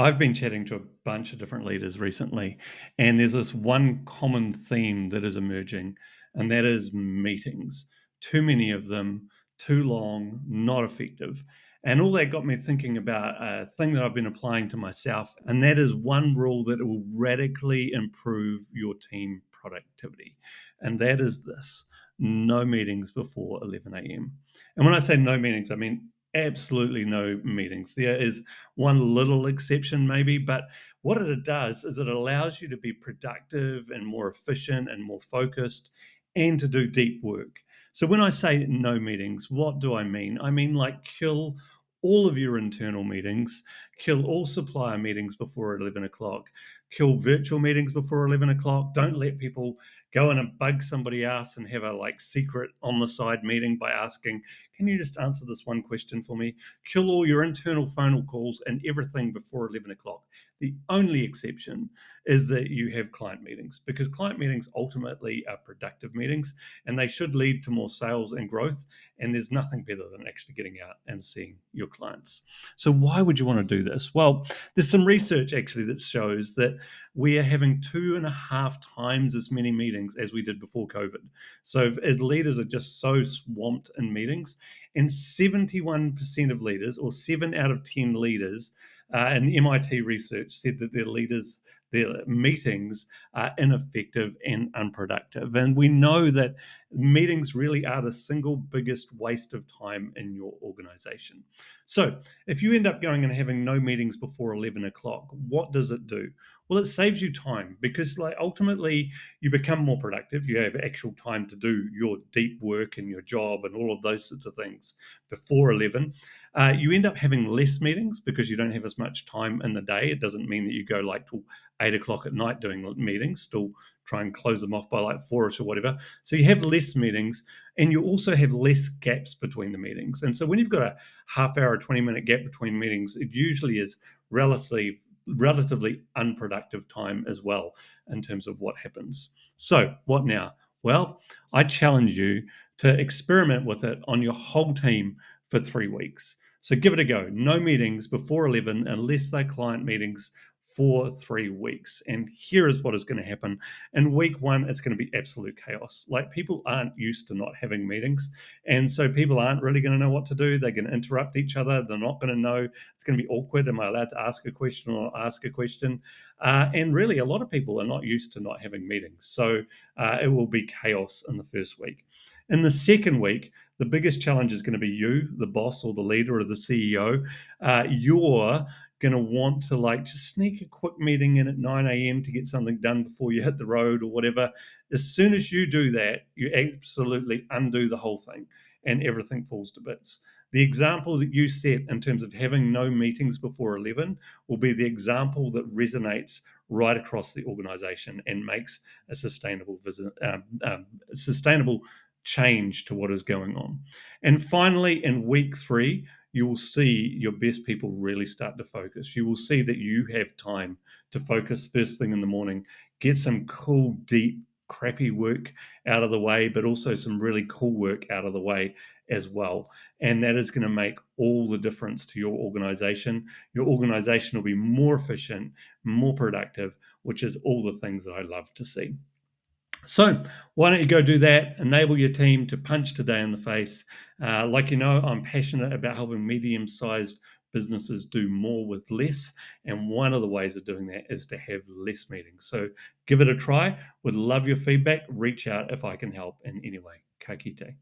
I've been chatting to a bunch of different leaders recently, and there's this one common theme that is emerging, and that is meetings. Too many of them, too long, not effective. And all that got me thinking about a thing that I've been applying to myself, and that is one rule that will radically improve your team productivity. And that is this: no meetings before 11 a.m. And when I say no meetings, I mean absolutely no meetings. There is one little exception maybe, but what it does is it allows you to be productive and more efficient and more focused and to do deep work. So when I say no meetings, what do I mean? I mean, like, kill all of your internal meetings, kill all supplier meetings before 11 o'clock, kill virtual meetings before 11 o'clock. Don't let people go in and bug somebody else and have a like secret on the side meeting by asking, can you just answer this one question for me? Kill all your internal phone calls and everything before 11 o'clock. The only exception is that you have client meetings, because client meetings ultimately are productive meetings and they should lead to more sales and growth. And there's nothing better than actually getting out and seeing your clients. So, why would you want to do this? Well, there's some research actually that shows that we are having 2.5 times as many meetings as we did before COVID. So, as leaders are just so swamped in meetings, and 71% of leaders, or 7 out of 10 leaders, and MIT research said that their meetings are ineffective and unproductive. And we know that meetings really are the single biggest waste of time in your organization. So if you end up going and having no meetings before 11 o'clock, what does it do? Well, it saves you time, because like ultimately you become more productive. You have actual time to do your deep work and your job and all of those sorts of things before 11. You end up having less meetings because you don't have as much time in the day. It doesn't mean that you go like till 8 o'clock at night doing meetings, still try and close them off by like 4ish or whatever. So you have less meetings, and you also have less gaps between the meetings. And so when you've got a half hour, 20-minute gap between meetings, it usually is relatively unproductive time as well in terms of what happens. So what now? Well, I challenge you to experiment with it on your whole team for 3 weeks. So give it a go. No meetings before 11 unless they're client meetings for 3 weeks. And here is what is going to happen. In week one, it's going to be absolute chaos. Like, people aren't used to not having meetings. And so people aren't really going to know what to do. They're going to interrupt each other. They're not going to know. It's going to be awkward. Am I allowed to ask a question or not ask a question? And really, a lot of people are not used to not having meetings. So it will be chaos in the first week. In the second week, the biggest challenge is going to be you, the boss or the leader or the CEO. You're going to want to like just sneak a quick meeting in at 9 a.m. to get something done before you hit the road or whatever. As soon as you do that, you absolutely undo the whole thing and everything falls to bits. The example that you set in terms of having no meetings before 11 will be the example that resonates right across the organization and makes a sustainable change to what is going on. And finally, in week 3, you will see your best people really start to focus. You will see that you have time to focus first thing in the morning, get some cool, deep, crappy work out of the way, but also some really cool work out of the way as well. And that is going to make all the difference to your organization. Your organization will be more efficient, more productive, which is all the things that I love to see. So why don't you go do that? Enable your team to punch today in the face. Like, I'm passionate about helping medium-sized businesses do more with less, and one of the ways of doing that is to have less meetings. So give it a try. Would love your feedback. Reach out if I can help in any way. Ka kite.